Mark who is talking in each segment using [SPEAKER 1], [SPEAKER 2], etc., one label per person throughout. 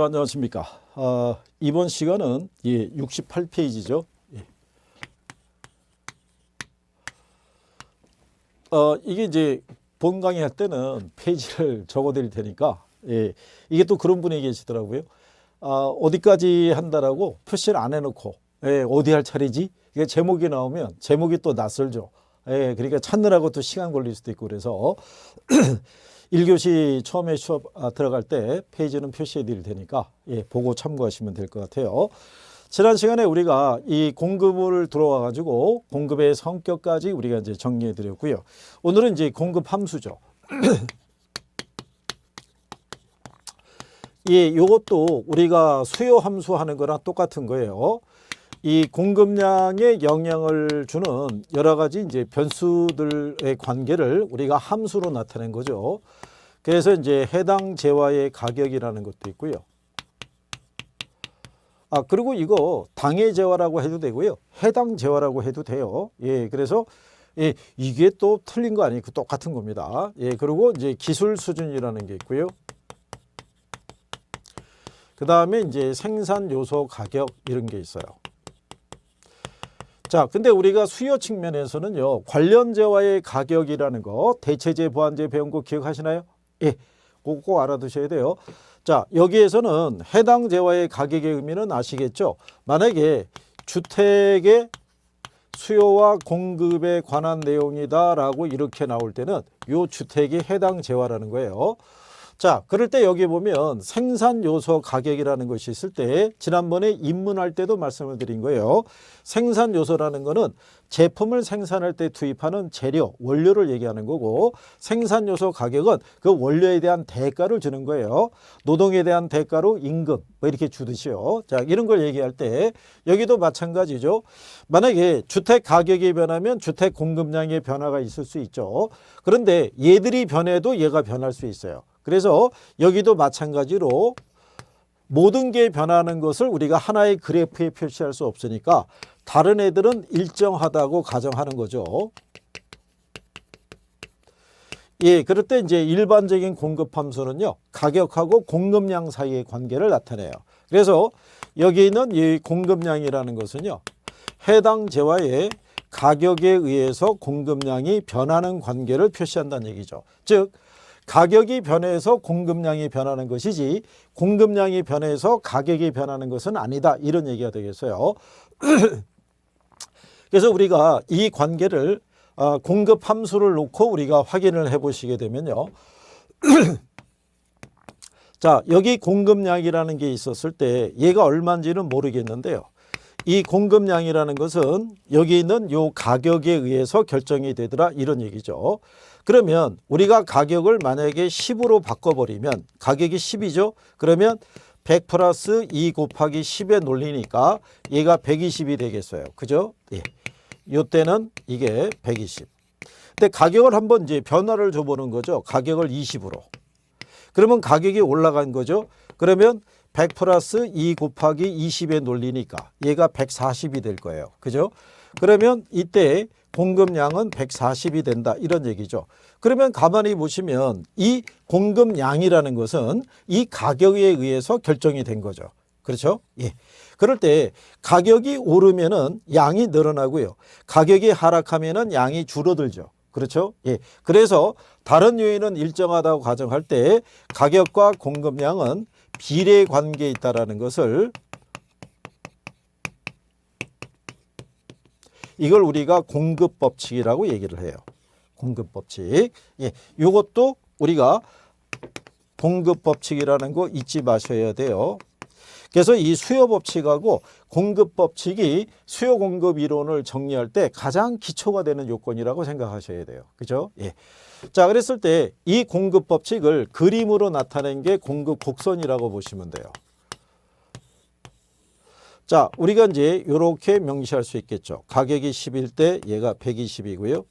[SPEAKER 1] 안녕하십니까. 이번 시간은 68페이지죠. 이게 이제 본 강의 할 때는 페이지를 적어 드릴 테니까, 이게 또 그런 분이 계시더라고요. 어디까지 한다라고 표시를 안 해놓고, 어디 할 차례지? 이게 제목이 나오면 제목이 또 낯설죠. 그러니까 찾느라고 또 시간 걸릴 수도 있고 그래서 1교시 처음에 수업 들어갈 때 페이지는 표시해 드릴 테니까 보고 참고하시면 될 것 같아요. 지난 시간에 우리가 이 공급을 들어와 가지고 공급의 성격까지 우리가 이제 정리해 드렸고요. 오늘은 이제 공급 함수죠. 요것도 우리가 수요 함수 하는 거랑 똑같은 거예요. 이 공급량에 영향을 주는 여러 가지 이제 변수들의 관계를 우리가 함수로 나타낸 거죠. 그래서 이제 해당 재화의 가격이라는 것도 있고요. 그리고 이거 당해 재화라고 해도 되고요. 해당 재화라고 해도 돼요. 그래서 이게 또 틀린 거 아니고 똑같은 겁니다. 그리고 이제 기술 수준이라는 게 있고요. 그 다음에 이제 생산 요소 가격 이런 게 있어요. 자, 근데 우리가 수요 측면에서는요, 관련 재화의 가격이라는 거, 대체재, 보완재 배운 거 기억하시나요? 꼭 알아두셔야 돼요. 자, 여기에서는 해당 재화의 가격의 의미는 아시겠죠? 만약에 주택의 수요와 공급에 관한 내용이다라고 이렇게 나올 때는 이 주택이 해당 재화라는 거예요. 자, 그럴 때 여기 보면 생산 요소 가격이라는 것이 있을 때 지난번에 입문할 때도 말씀을 드린 거예요. 생산 요소라는 거는 제품을 생산할 때 투입하는 재료, 원료를 얘기하는 거고 생산 요소 가격은 그 원료에 대한 대가를 주는 거예요. 노동에 대한 대가로 임금 뭐 이렇게 주듯이요. 자, 이런 걸 얘기할 때 여기도 마찬가지죠. 만약에 주택 가격이 변하면 주택 공급량의 변화가 있을 수 있죠. 그런데 얘들이 변해도 얘가 변할 수 있어요. 그래서 여기도 마찬가지로 모든 게 변하는 것을 우리가 하나의 그래프에 표시할 수 없으니까 다른 애들은 일정하다고 가정하는 거죠. 그럴 때 이제 일반적인 공급 함수는요, 가격하고 공급량 사이의 관계를 나타내요. 그래서 여기 있는 이 공급량이라는 것은요, 해당 재화의 가격에 의해서 공급량이 변하는 관계를 표시한다는 얘기죠. 즉, 가격이 변해서 공급량이 변하는 것이지 공급량이 변해서 가격이 변하는 것은 아니다. 이런 얘기가 되겠어요. 그래서 우리가 이 관계를 공급 함수를 놓고 우리가 확인을 해 보시게 되면요. 자, 여기 공급량이라는 게 있었을 때 얘가 얼마인지는 모르겠는데요. 이 공급량이라는 것은 여기 있는 요 가격에 의해서 결정이 되더라 이런 얘기죠. 그러면 우리가 가격을 만약에 10으로 바꿔버리면 가격이 10이죠. 그러면 100 플러스 2 곱하기 10에 놀리니까 얘가 120이 되겠어요. 그죠? 요때는 이게 120. 근데 가격을 한번 이제 변화를 줘보는 거죠. 가격을 20으로. 그러면 가격이 올라간 거죠. 그러면 100 플러스 2 곱하기 20에 놀리니까 얘가 140이 될 거예요. 그죠? 그러면 이때 공급량은 140이 된다 이런 얘기죠. 그러면 가만히 보시면 이 공급량이라는 것은 이 가격에 의해서 결정이 된 거죠. 그렇죠? 그럴 때 가격이 오르면은 양이 늘어나고요. 가격이 하락하면은 양이 줄어들죠. 그렇죠? 그래서 다른 요인은 일정하다고 가정할 때 가격과 공급량은 비례 관계에 있다라는 것을 이걸 우리가 공급법칙이라고 얘기를 해요. 공급법칙. 이것도 우리가 공급법칙이라는 거 잊지 마셔야 돼요. 그래서 이 수요법칙하고 공급법칙이 수요공급 이론을 정리할 때 가장 기초가 되는 요건이라고 생각하셔야 돼요. 그죠? 자, 그랬을 때 이 공급법칙을 그림으로 나타낸 게 공급 곡선이라고 보시면 돼요. 자, 우리가 이제 이렇게 명시할 수 있겠죠. 가격이 10일 때 얘가 120이고요.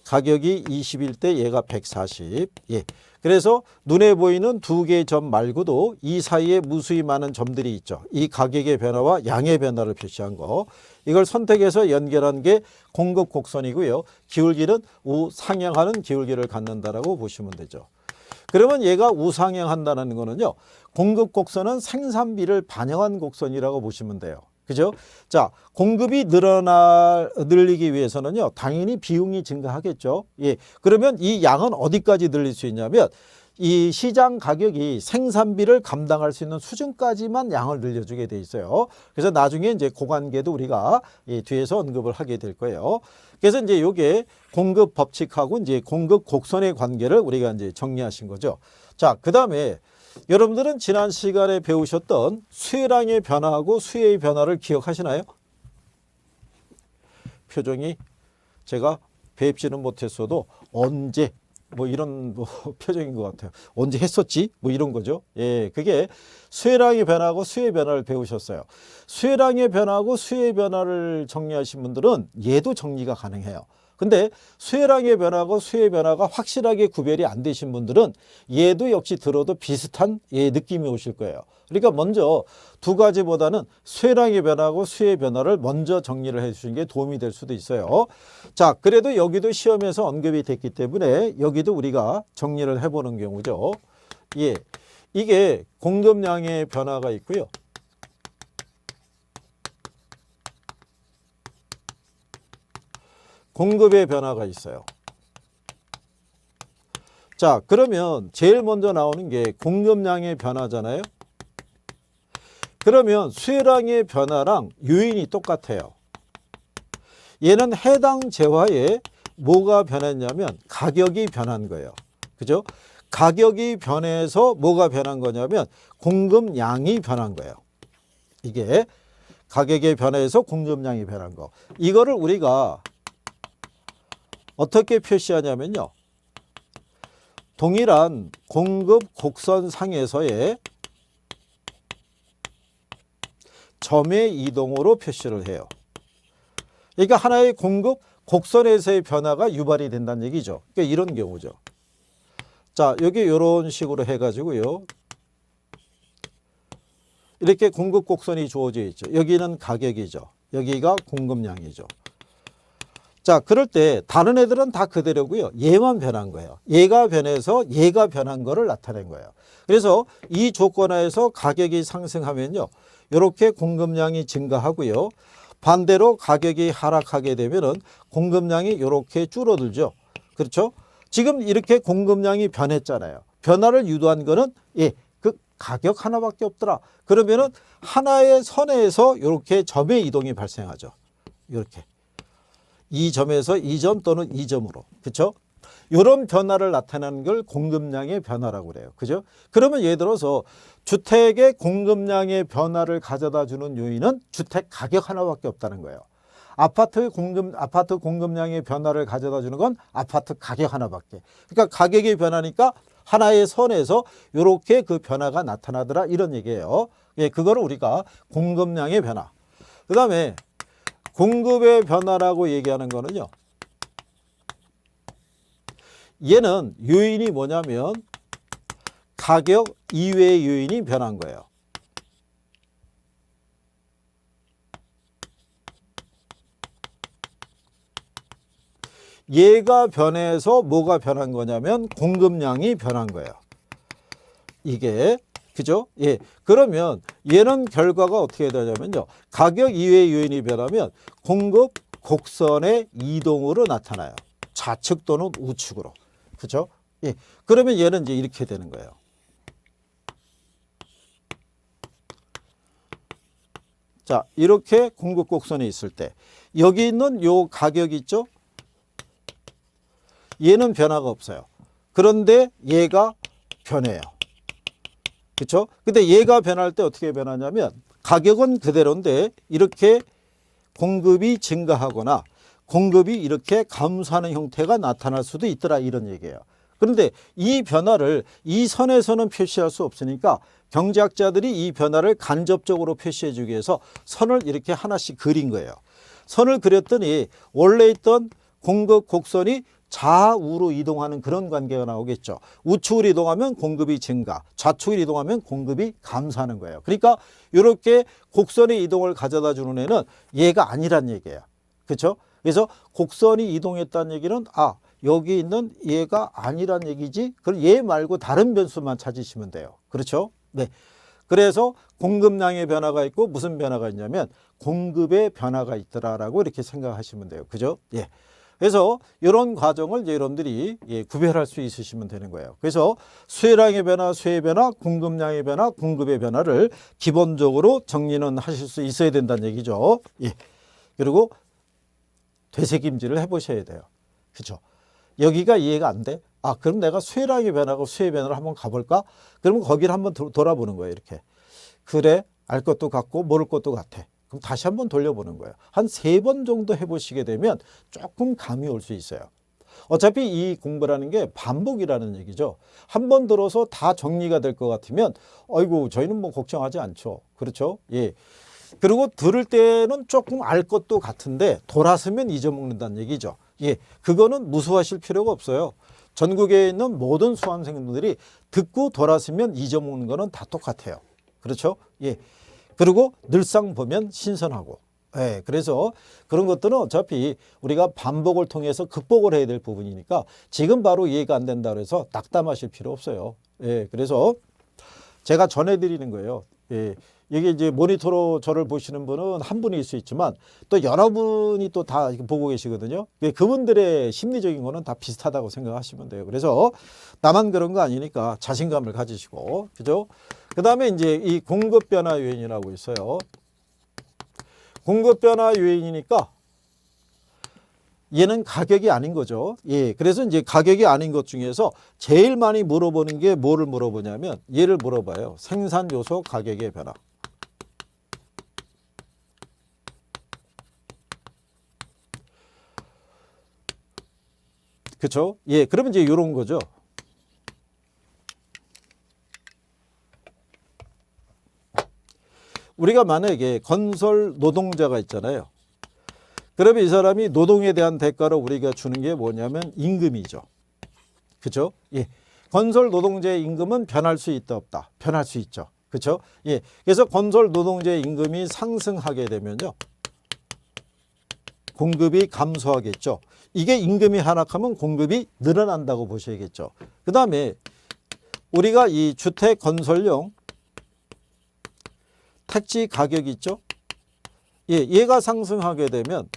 [SPEAKER 1] 가격이 20일 때 얘가 140. 그래서 눈에 보이는 두 개의 점 말고도 이 사이에 무수히 많은 점들이 있죠. 이 가격의 변화와 양의 변화를 표시한 거. 이걸 선택해서 연결한 게 공급 곡선이고요. 기울기는 상향하는 기울기를 갖는다라고 보시면 되죠. 그러면 얘가 우상향한다는 거는요. 공급 곡선은 생산비를 반영한 곡선이라고 보시면 돼요. 그죠? 자, 공급이 늘리기 위해서는요. 당연히 비용이 증가하겠죠. 예. 그러면 이 양은 어디까지 늘릴 수 있냐면 이 시장 가격이 생산비를 감당할 수 있는 수준까지만 양을 늘려주게 돼 있어요. 그래서 나중에 이제 그 관계도 우리가 뒤에서 언급을 하게 될 거예요. 그래서 이제 요게 공급 법칙하고 이제 공급 곡선의 관계를 우리가 이제 정리하신 거죠. 자, 그 다음에 여러분들은 지난 시간에 배우셨던 수혜량의 변화하고 수혜의 변화를 기억하시나요? 표정이 제가 뵙지는 못했어도 언제 뭐 이런 표정인 것 같아요. 언제 했었지? 뭐 이런 거죠. 예, 그게 수혜량의 변화하고 수혜의 변화를 배우셨어요. 수혜량의 변화하고 수혜의 변화를 정리하신 분들은 얘도 정리가 가능해요. 근데 수혜량의 변화하고 수혜의 변화가 확실하게 구별이 안 되신 분들은 얘도 역시 들어도 비슷한 느낌이 오실 거예요. 그러니까 먼저 두 가지보다는 수혜량의 변화하고 수혜의 변화를 먼저 정리를 해 주시는 게 도움이 될 수도 있어요. 자, 그래도 여기도 시험에서 언급이 됐기 때문에 여기도 우리가 정리를 해보는 경우죠. 예, 이게 공급량의 변화가 있고요. 공급의 변화가 있어요. 자, 그러면 제일 먼저 나오는 게 공급량의 변화잖아요. 그러면 수혜량의 변화랑 요인이 똑같아요. 얘는 해당 재화에 뭐가 변했냐면 가격이 변한 거예요. 그죠? 가격이 변해서 뭐가 변한 거냐면 공급량이 변한 거예요. 이게 가격의 변화에서 공급량이 변한 거. 이거를 우리가 어떻게 표시하냐면요. 동일한 공급 곡선상에서의 점의 이동으로 표시를 해요. 그러니까 하나의 공급 곡선에서의 변화가 유발이 된다는 얘기죠. 그러니까 이런 경우죠. 자, 여기 이런 식으로 해가지고요. 이렇게 공급 곡선이 주어져 있죠. 여기는 가격이죠. 여기가 공급량이죠. 자, 그럴 때 다른 애들은 다 그대로고요. 얘만 변한 거예요. 얘가 변해서 얘가 변한 거를 나타낸 거예요. 그래서 이 조건하에서 가격이 상승하면요. 이렇게 공급량이 증가하고요. 반대로 가격이 하락하게 되면은 공급량이 이렇게 줄어들죠. 그렇죠? 지금 이렇게 공급량이 변했잖아요. 변화를 유도한 거는 그 가격 하나밖에 없더라. 그러면은 하나의 선에서 이렇게 점의 이동이 발생하죠. 이렇게. 이 점에서 이 점 또는 이 점으로. 그렇죠? 이런 변화를 나타내는 걸 공급량의 변화라고 그래요. 그죠? 그러면 예를 들어서 주택의 공급량의 변화를 가져다 주는 요인은 주택 가격 하나밖에 없다는 거예요. 아파트 공급량의 변화를 가져다 주는 건 아파트 가격 하나밖에. 그러니까 가격이 변하니까 하나의 선에서 이렇게 그 변화가 나타나더라 이런 얘기예요. 예, 그거를 우리가 공급량의 변화. 그다음에 공급의 변화라고 얘기하는 거는요. 얘는 요인이 뭐냐면 가격 이외의 요인이 변한 거예요. 얘가 변해서 뭐가 변한 거냐면 공급량이 변한 거예요. 이게 그죠? 예. 그러면 얘는 결과가 어떻게 되냐면요. 가격 이외의 요인이 변하면 공급 곡선의 이동으로 나타나요. 좌측 또는 우측으로. 그죠? 예. 그러면 얘는 이제 이렇게 되는 거예요. 자, 이렇게 공급 곡선이 있을 때 여기 있는 요 가격 있죠? 얘는 변화가 없어요. 그런데 얘가 변해요. 그렇죠? 근데 얘가 변할 때 어떻게 변하냐면 가격은 그대로인데 이렇게 공급이 증가하거나 공급이 이렇게 감소하는 형태가 나타날 수도 있더라 이런 얘기예요. 그런데 이 변화를 이 선에서는 표시할 수 없으니까 경제학자들이 이 변화를 간접적으로 표시해 주기 위해서 선을 이렇게 하나씩 그린 거예요. 선을 그렸더니 원래 있던 공급 곡선이 좌우로 이동하는 그런 관계가 나오겠죠. 우측으로 이동하면 공급이 증가, 좌측으로 이동하면 공급이 감소하는 거예요. 그러니까 이렇게 곡선의 이동을 가져다 주는 애는 얘가 아니란 얘기예요. 그렇죠? 그래서 곡선이 이동했다는 얘기는 여기 있는 얘가 아니란 얘기지. 그럼 얘 말고 다른 변수만 찾으시면 돼요. 그렇죠? 네. 그래서 공급량의 변화가 있고 무슨 변화가 있냐면 공급의 변화가 있더라라고 이렇게 생각하시면 돼요. 그죠? 예. 그래서 이런 과정을 이제 여러분들이 구별할 수 있으시면 되는 거예요. 그래서 수혜량의 변화, 수혜의 변화, 공급량의 변화, 공급의 변화를 기본적으로 정리는 하실 수 있어야 된다는 얘기죠. 예. 그리고 되새김질을 해보셔야 돼요. 그렇죠? 여기가 이해가 안 돼? 아, 그럼 내가 수혜량의 변화고 수혜의 변화를 한번 가볼까? 그러면 거기를 한번 돌아보는 거예요. 이렇게. 그래, 알 것도 같고 모를 것도 같아. 그럼 다시 한번 돌려보는 거예요. 한 3번 정도 해보시게 되면 조금 감이 올 수 있어요. 어차피 이 공부라는 게 반복이라는 얘기죠. 한 번 들어서 다 정리가 될 것 같으면 아이고 저희는 뭐 걱정하지 않죠. 그렇죠? 예. 그리고 들을 때는 조금 알 것도 같은데 돌아서면 잊어먹는다는 얘기죠. 예. 그거는 무서워하실 필요가 없어요. 전국에 있는 모든 수험생들이 듣고 돌아서면 잊어먹는 거는 다 똑같아요. 그렇죠? 예. 그리고 늘상 보면 신선하고. 예. 그래서 그런 것들은 어차피 우리가 반복을 통해서 극복을 해야 될 부분이니까 지금 바로 이해가 안 된다 그래서 낙담하실 필요 없어요. 예. 그래서 제가 전해드리는 거예요. 예. 이게 이제 모니터로 저를 보시는 분은 한 분일 수 있지만 또 여러분이 또 다 보고 계시거든요. 그분들의 심리적인 거는 다 비슷하다고 생각하시면 돼요. 그래서 나만 그런 거 아니니까 자신감을 가지시고, 그죠? 그 다음에 이제 이 공급 변화 요인이라고 있어요. 공급 변화 요인이니까 얘는 가격이 아닌 거죠. 예. 그래서 이제 가격이 아닌 것 중에서 제일 많이 물어보는 게 뭐를 물어보냐면 얘를 물어봐요. 생산 요소 가격의 변화. 그렇죠? 예. 그러면 이제 이런 거죠. 우리가 만약에 건설 노동자가 있잖아요. 그러면 이 사람이 노동에 대한 대가로 우리가 주는 게 뭐냐면 임금이죠. 그렇죠? 예. 건설 노동자의 임금은 변할 수 있다 없다. 변할 수 있죠. 그렇죠? 예. 그래서 건설 노동자의 임금이 상승하게 되면요. 공급이 감소하겠죠. 이게 임금이 하락하면 공급이 늘어난다고 보셔야겠죠. 그 다음에 우리가 이 주택 건설용 택지 가격이 있죠. 예, 얘가 상승하게 되면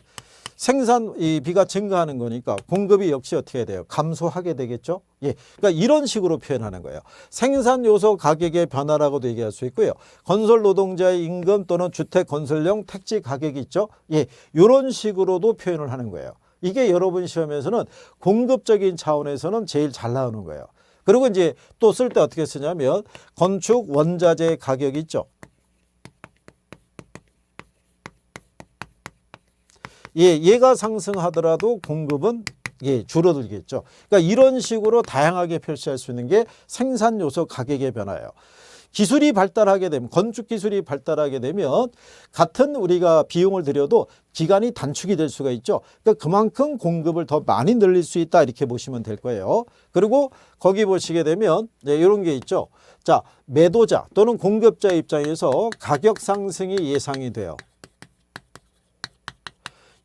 [SPEAKER 1] 생산비가 증가하는 거니까 공급이 역시 어떻게 돼요? 감소하게 되겠죠. 예, 그러니까 이런 식으로 표현하는 거예요. 생산 요소 가격의 변화라고도 얘기할 수 있고요. 건설 노동자의 임금 또는 주택 건설용 택지 가격이 있죠. 예, 이런 식으로도 표현을 하는 거예요. 이게 여러분 시험에서는 공급적인 차원에서는 제일 잘 나오는 거예요. 그리고 이제 또 쓸 때 어떻게 쓰냐면 건축 원자재 가격이 있죠. 예, 얘가 상승하더라도 공급은 줄어들겠죠. 그러니까 이런 식으로 다양하게 표시할 수 있는 게 생산 요소 가격의 변화예요. 기술이 발달하게 되면, 건축 기술이 발달하게 되면 같은 우리가 비용을 들여도 기간이 단축이 될 수가 있죠. 그러니까 그만큼 공급을 더 많이 늘릴 수 있다 이렇게 보시면 될 거예요. 그리고 거기 보시게 되면 이런 게 있죠. 자, 매도자 또는 공급자 입장에서 가격 상승이 예상이 돼요.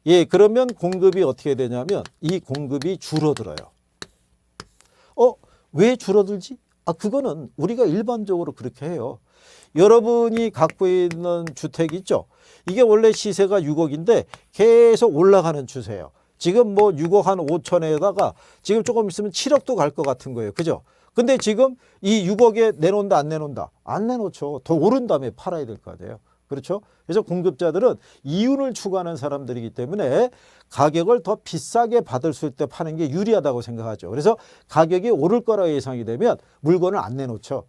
[SPEAKER 1] 예, 그러면 공급이 어떻게 되냐면 이 공급이 줄어들어요. 왜 줄어들지? 그거는 우리가 일반적으로 그렇게 해요. 여러분이 갖고 있는 주택 있죠? 이게 원래 시세가 6억인데 계속 올라가는 추세예요. 지금 뭐 6억 한 5천에다가 지금 조금 있으면 7억도 갈 것 같은 거예요. 그죠? 근데 지금 이 6억에 내놓는다 안 내놓는다? 안 내놓죠. 더 오른 다음에 팔아야 될 거 아니에요. 그렇죠? 그래서 공급자들은 이윤을 추구하는 사람들이기 때문에 가격을 더 비싸게 받을 수 있을 때 파는 게 유리하다고 생각하죠. 그래서 가격이 오를 거라 예상이 되면 물건을 안 내놓죠.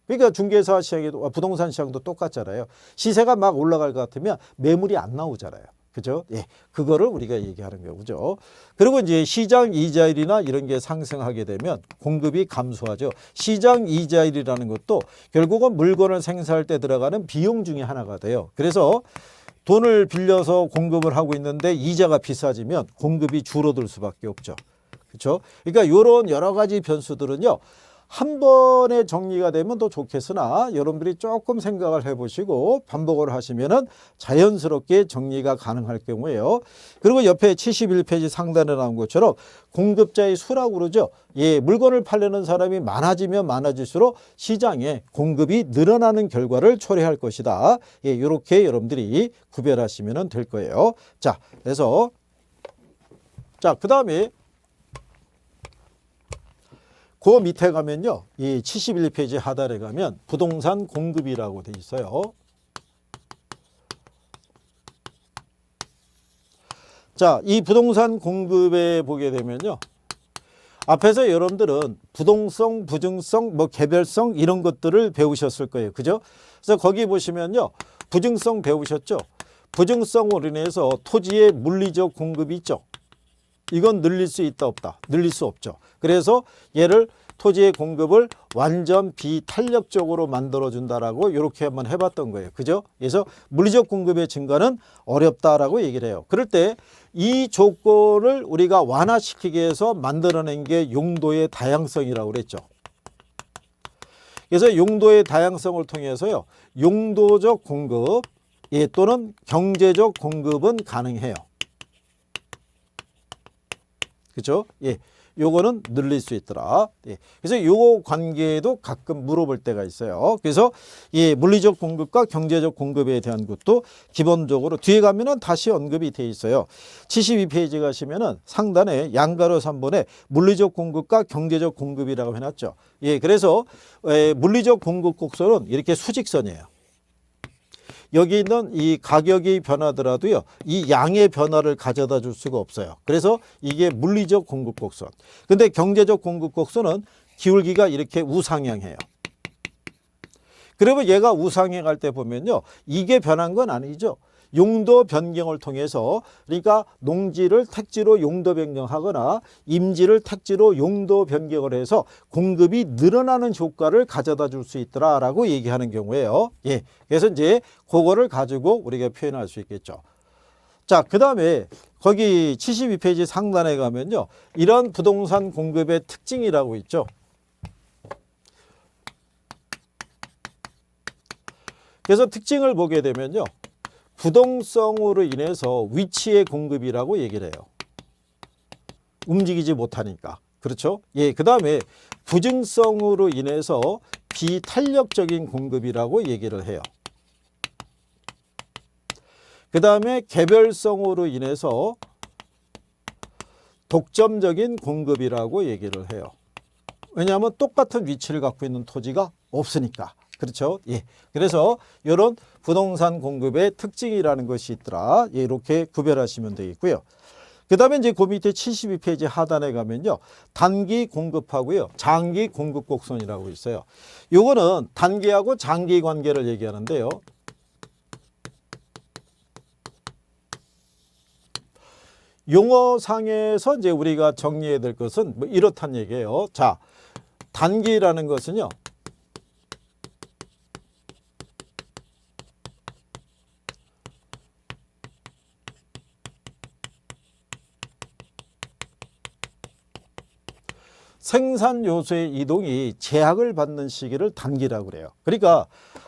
[SPEAKER 1] 그러니까 중개사 시장에도 부동산 시장도 똑같잖아요. 시세가 막 올라갈 것 같으면 매물이 안 나오잖아요. 그죠? 예. 그거를 우리가 얘기하는 거죠. 그리고 이제 시장 이자율이나 이런 게 상승하게 되면 공급이 감소하죠. 시장 이자율이라는 것도 결국은 물건을 생산할 때 들어가는 비용 중에 하나가 돼요. 그래서 돈을 빌려서 공급을 하고 있는데 이자가 비싸지면 공급이 줄어들 수밖에 없죠. 그렇죠? 그러니까 이런 여러 가지 변수들은요. 한 번에 정리가 되면 더 좋겠으나 여러분들이 조금 생각을 해보시고 반복을 하시면은 자연스럽게 정리가 가능할 경우에요. 그리고 옆에 71페이지 상단에 나온 것처럼 공급자의 수라고 그러죠. 예, 물건을 팔려는 사람이 많아지면 많아질수록 시장에 공급이 늘어나는 결과를 초래할 것이다. 예, 이렇게 여러분들이 구별하시면 될 거예요. 자, 그래서 그 다음에 그 밑에 가면요. 이 71페이지 하단에 가면 부동산 공급이라고 돼 있어요. 자, 이 부동산 공급에 보게 되면요. 앞에서 여러분들은 부동성, 부증성, 개별성 이런 것들을 배우셨을 거예요. 그죠? 그래서 거기 보시면요. 부증성 배우셨죠? 부증성으로 인해서 토지의 물리적 공급이 있죠. 이건 늘릴 수 있다 없다? 늘릴 수 없죠. 그래서 얘를 토지의 공급을 완전 비탄력적으로 만들어준다라고 이렇게 한번 해봤던 거예요. 그죠? 그래서 물리적 공급의 증가는 어렵다라고 얘기를 해요. 그럴 때 이 조건을 우리가 완화시키기 위해서 만들어낸 게 용도의 다양성이라고 그랬죠. 그래서 용도의 다양성을 통해서요. 용도적 공급 또는 경제적 공급은 가능해요. 그렇죠? 예. 요거는 늘릴 수 있더라. 예. 그래서 요 관계도 가끔 물어볼 때가 있어요. 그래서 이 물리적 공급과 경제적 공급에 대한 것도 기본적으로 뒤에 가면은 다시 언급이 돼 있어요. 72페이지 가시면은 상단에 양가로 3번에 물리적 공급과 경제적 공급이라고 해놨죠. 예. 그래서 물리적 공급 곡선은 이렇게 수직선이에요. 여기 있는 이 가격이 변하더라도요. 이 양의 변화를 가져다 줄 수가 없어요. 그래서 이게 물리적 공급 곡선. 근데 경제적 공급 곡선은 기울기가 이렇게 우상향해요. 그러면 얘가 우상향할 때 보면요. 이게 변한 건 아니죠. 용도 변경을 통해서 그러니까 농지를 택지로 용도 변경하거나 임지를 택지로 용도 변경을 해서 공급이 늘어나는 효과를 가져다 줄 수 있더라라고 얘기하는 경우에요. 예. 그래서 이제 그거를 가지고 우리가 표현할 수 있겠죠. 자, 그다음에 거기 72페이지 상단에 가면요. 이런 부동산 공급의 특징이라고 있죠. 그래서 특징을 보게 되면요. 부동성으로 인해서 위치의 공급이라고 얘기를 해요. 움직이지 못하니까. 그렇죠? 예, 그 다음에 부증성으로 인해서 비탄력적인 공급이라고 얘기를 해요. 그 다음에 개별성으로 인해서 독점적인 공급이라고 얘기를 해요. 왜냐하면 똑같은 위치를 갖고 있는 토지가 없으니까. 그렇죠? 예. 그래서 이런 부동산 공급의 특징이라는 것이 있더라. 예, 이렇게 구별하시면 되겠고요. 그 다음에 이제 그 밑에 72페이지 하단에 가면요. 단기 공급하고요. 장기 공급 곡선이라고 있어요. 요거는 단기하고 장기 관계를 얘기하는데요. 용어상에서 이제 우리가 정리해야 될 것은 뭐 이렇단 얘기예요. 자, 단기라는 것은요. 생산 요소의 이동이 제약을 받는 시기를 단기라고 그래요. 그러니까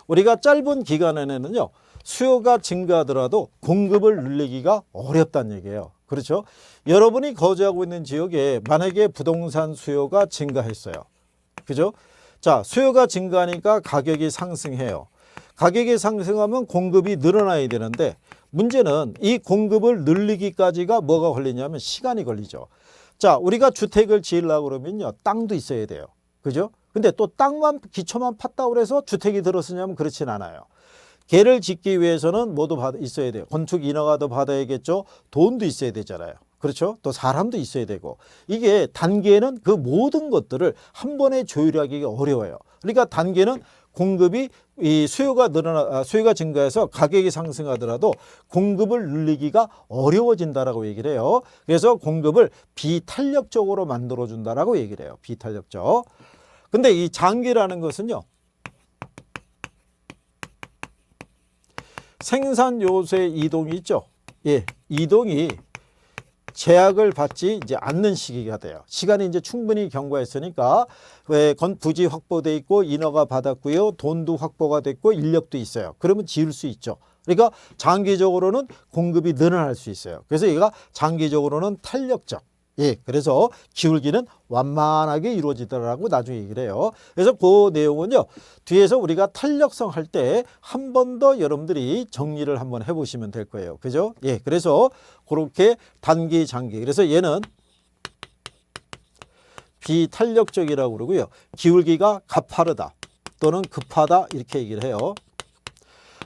[SPEAKER 1] 우리가 짧은 기간에는요. 수요가 증가하더라도 공급을 늘리기가 어렵다는 얘기예요. 그렇죠? 여러분이 거주하고 있는 지역에 만약에 부동산 수요가 증가했어요. 그죠? 자, 수요가 증가하니까 가격이 상승해요. 가격이 상승하면 공급이 늘어나야 되는데 문제는 이 공급을 늘리기까지가 뭐가 걸리냐면 시간이 걸리죠. 자, 우리가 주택을 지으려고 그러면요. 땅도 있어야 돼요. 그죠? 근데 또 땅만, 기초만 팠다고 해서 주택이 들어서냐면 그렇진 않아요. 걔를 짓기 위해서는 뭐도 있어야 돼요. 건축 인허가도 받아야겠죠. 돈도 있어야 되잖아요. 그렇죠? 또 사람도 있어야 되고. 이게 단계는 그 모든 것들을 한 번에 조율하기가 어려워요. 그러니까 단계는 공급이 이 수요가 증가해서 가격이 상승하더라도 공급을 늘리기가 어려워진다라고 얘기를 해요. 그래서 공급을 비탄력적으로 만들어 준다라고 얘기를 해요. 비탄력적. 근데 이 장기라는 것은요. 생산 요소의 이동이 있죠. 예, 이동이 제약을 받지 이제 않는 시기가 돼요. 시간이 이제 충분히 경과했으니까 왜 부지 확보돼 있고 인허가 받았고요. 돈도 확보가 됐고 인력도 있어요. 그러면 지을 수 있죠. 그러니까 장기적으로는 공급이 늘어날 수 있어요. 그래서 얘가 장기적으로는 탄력적. 예, 그래서 기울기는 완만하게 이루어지더라고 나중에 얘기를 해요. 그래서 그 내용은요, 뒤에서 우리가 탄력성 할 때 한 번 더 여러분들이 정리를 한번 해보시면 될 거예요. 그죠? 예, 그래서 그렇게 단기, 장기. 그래서 얘는 비탄력적이라고 그러고요. 기울기가 가파르다 또는 급하다 이렇게 얘기를 해요.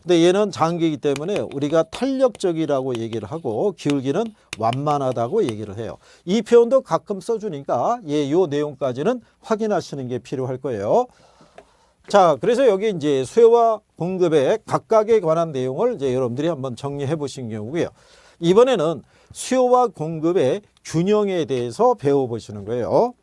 [SPEAKER 1] 근데 얘는 장기이기 때문에 우리가 탄력적이라고 얘기를 하고 기울기는 완만하다고 얘기를 해요. 이 표현도 가끔 써주니까 요 내용까지는 확인하시는 게 필요할 거예요. 자, 그래서 여기 이제 수요와 공급의 각각에 관한 내용을 이제 여러분들이 한번 정리해 보신 경우고요. 이번에는 수요와 공급의 균형에 대해서 배워보시는 거예요.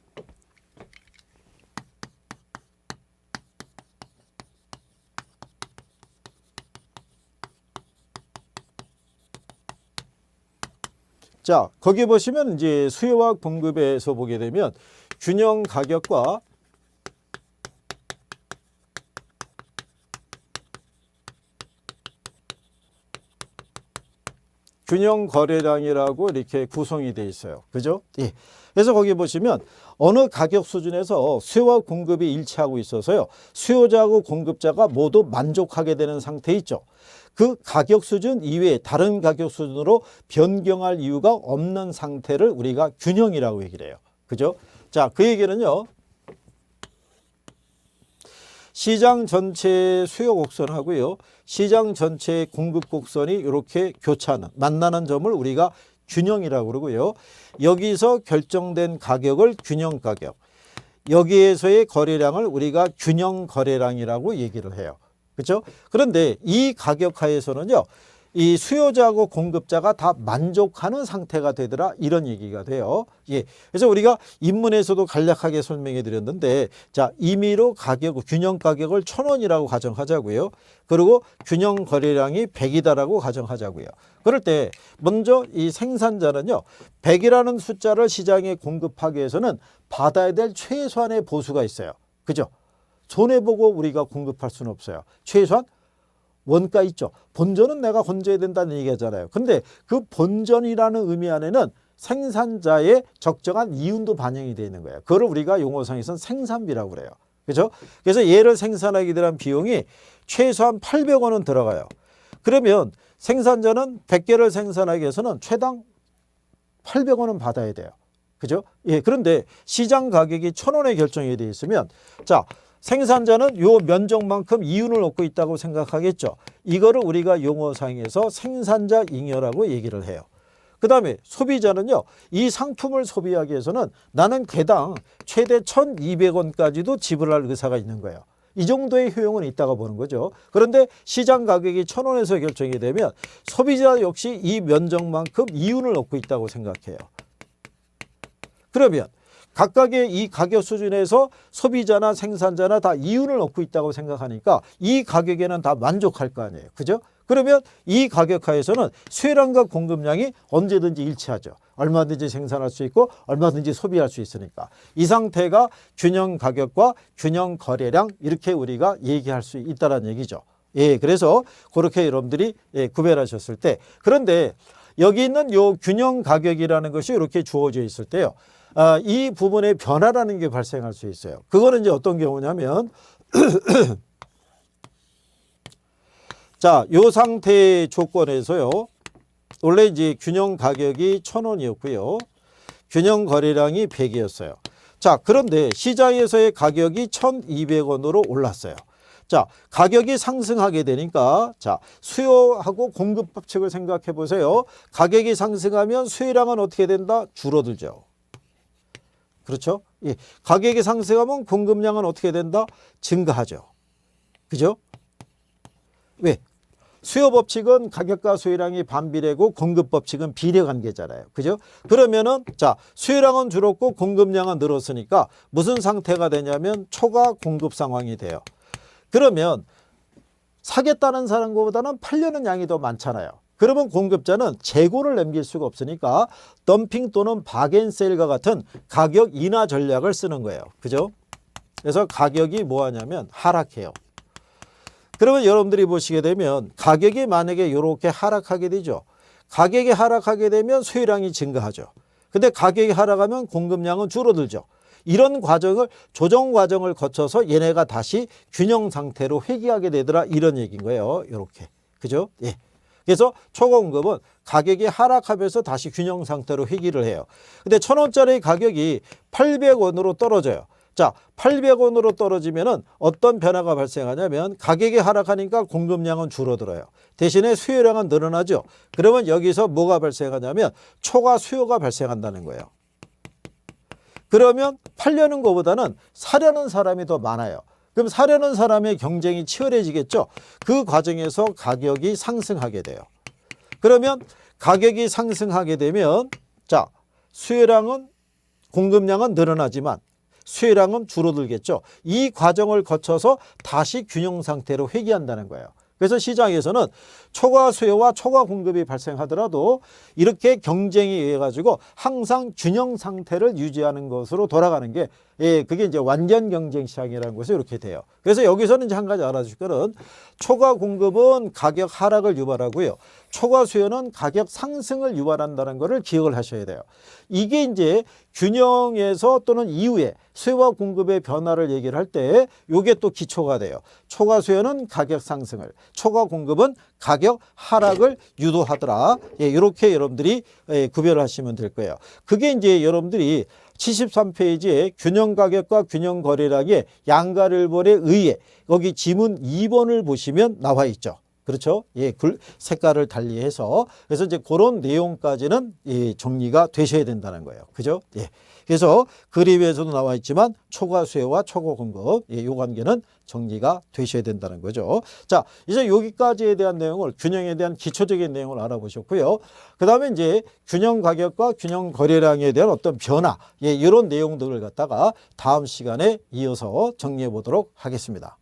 [SPEAKER 1] 자, 거기 보시면 이제 수요와 공급에서 보게 되면 균형 가격과 균형 거래량이라고 이렇게 구성이 되어 있어요. 그죠? 예. 그래서 거기 보시면 어느 가격 수준에서 수요와 공급이 일치하고 있어서요. 수요자하고 공급자가 모두 만족하게 되는 상태 있죠. 그 가격 수준 이외에 다른 가격 수준으로 변경할 이유가 없는 상태를 우리가 균형이라고 얘기를 해요. 그죠? 자, 그 얘기는요. 시장 전체의 수요 곡선하고요. 시장 전체의 공급 곡선이 이렇게 교차하는, 만나는 점을 우리가 균형이라고 그러고요. 여기서 결정된 가격을 균형 가격, 여기에서의 거래량을 우리가 균형 거래량이라고 얘기를 해요. 그렇죠? 그런데 이 가격 하에서는요. 이 수요자하고 공급자가 다 만족하는 상태가 되더라 이런 얘기가 돼요. 예. 그래서 우리가 입문에서도 간략하게 설명해 드렸는데 자, 임의로 가격 균형 가격을 1,000원이라고 가정하자고요. 그리고 균형 거래량이 100이다라고 가정하자고요. 그럴 때 먼저 이 생산자는요. 100이라는 숫자를 시장에 공급하기 위해서는 받아야 될 최소한의 보수가 있어요. 그죠? 손해보고 우리가 공급할 수는 없어요. 최소한 원가 있죠. 본전은 내가 건져야 된다는 얘기잖아요. 근데 그 본전이라는 의미 안에는 생산자의 적정한 이윤도 반영이 되어 있는 거예요. 그걸 우리가 용어상에서는 생산비라고 그래요. 그렇죠? 그래서 얘를 생산하기 위한 비용이 최소한 800원은 들어가요. 그러면 생산자는 100개를 생산하기 위해서는 최당 800원은 받아야 돼요. 그죠? 예. 그런데 시장 가격이 1,000원에 결정이 되어 있으면 자, 생산자는 요 면적만큼 이윤을 얻고 있다고 생각하겠죠. 이거를 우리가 용어상에서 생산자 잉여라고 얘기를 해요. 그 다음에 소비자는요. 이 상품을 소비하기 위해서는 나는 개당 최대 1,200원까지도 지불할 의사가 있는 거예요. 이 정도의 효용은 있다고 보는 거죠. 그런데 시장 가격이 1,000원에서 결정이 되면 소비자 역시 이 면적만큼 이윤을 얻고 있다고 생각해요. 그러면 각각의 이 가격 수준에서 소비자나 생산자나 다 이윤을 얻고 있다고 생각하니까 이 가격에는 다 만족할 거 아니에요. 그죠? 그러면 이 가격 하에서는 수요량과 공급량이 언제든지 일치하죠. 얼마든지 생산할 수 있고 얼마든지 소비할 수 있으니까. 이 상태가 균형 가격과 균형 거래량 이렇게 우리가 얘기할 수 있다는 얘기죠. 예, 그래서 그렇게 여러분들이 구별하셨을 때 그런데 여기 있는 요 균형 가격이라는 것이 이렇게 주어져 있을 때요. 이 부분에 변화라는 게 발생할 수 있어요. 그거는 이제 어떤 경우냐면 자, 요 상태의 조건에서요. 원래 이제 균형 가격이 1,000원이었고요. 균형 거래량이 100이었어요. 자, 그런데 시장에서의 가격이 1,200원으로 올랐어요. 자, 가격이 상승하게 되니까 자, 수요하고 공급 법칙을 생각해 보세요. 가격이 상승하면 수요량은 어떻게 된다? 줄어들죠. 그렇죠? 예. 가격이 상승하면 공급량은 어떻게 된다? 증가하죠. 그죠? 왜? 수요 법칙은 가격과 수요량이 반비례고 공급 법칙은 비례 관계잖아요. 그죠? 그러면은 자, 수요량은 줄었고 공급량은 늘었으니까 무슨 상태가 되냐면 초과 공급 상황이 돼요. 그러면 사겠다는 사람보다는 팔려는 양이 더 많잖아요. 그러면 공급자는 재고를 남길 수가 없으니까 덤핑 또는 바겐세일과 같은 가격 인하 전략을 쓰는 거예요. 그죠? 그래서 가격이 뭐 하냐면 하락해요. 그러면 여러분들이 보시게 되면 가격이 만약에 이렇게 하락하게 되죠. 가격이 하락하게 되면 수요량이 증가하죠. 근데 가격이 하락하면 공급량은 줄어들죠. 이런 과정을 조정 과정을 거쳐서 얘네가 다시 균형 상태로 회귀하게 되더라 이런 얘기인 거예요. 이렇게. 그죠? 예. 그래서 초과 공급은 가격이 하락하면서 다시 균형 상태로 회귀를 해요. 근데 1,000원짜리 가격이 800원으로 떨어져요. 자, 800원으로 떨어지면은 어떤 변화가 발생하냐면 가격이 하락하니까 공급량은 줄어들어요. 대신에 수요량은 늘어나죠. 그러면 여기서 뭐가 발생하냐면 초과 수요가 발생한다는 거예요. 그러면 팔려는 것보다는 사려는 사람이 더 많아요. 그럼 사려는 사람의 경쟁이 치열해지겠죠. 그 과정에서 가격이 상승하게 돼요. 그러면 가격이 상승하게 되면 자, 수요량은 공급량은 늘어나지만 수요량은 줄어들겠죠. 이 과정을 거쳐서 다시 균형 상태로 회귀한다는 거예요. 그래서 시장에서는 초과 수요와 초과 공급이 발생하더라도 이렇게 경쟁에 의해 가지고 항상 균형 상태를 유지하는 것으로 돌아가는 게 그게 이제 완전 경쟁 시장이라는 것이 이렇게 돼요. 그래서 여기서는 이제 한 가지 알아주실 거는 초과 공급은 가격 하락을 유발하고요. 초과 수요는 가격 상승을 유발한다는 것을 기억을 하셔야 돼요. 이게 이제 균형에서 또는 이후에 수요와 공급의 변화를 얘기를 할 때 이게 또 기초가 돼요. 초과 수요는 가격 상승을, 초과 공급은 가격 하락을 유도하더라. 이렇게 여러분들이 구별을 하시면 될 거예요. 그게 이제 여러분들이 73페이지에 균형 가격과 균형 거래량의 양가를벌에 의해 여기 지문 2번을 보시면 나와 있죠. 그렇죠? 예, 색깔을 달리해서 그래서 이제 그런 내용까지는 정리가 되셔야 된다는 거예요. 그죠? 예. 그래서 그림에서도 나와 있지만 초과 수요와 초과 공급 이 관계는 정리가 되셔야 된다는 거죠. 자, 이제 여기까지에 대한 내용을 균형에 대한 기초적인 내용을 알아보셨고요. 그 다음에 이제 균형 가격과 균형 거래량에 대한 어떤 변화 이런 내용들을 갖다가 다음 시간에 이어서 정리해 보도록 하겠습니다.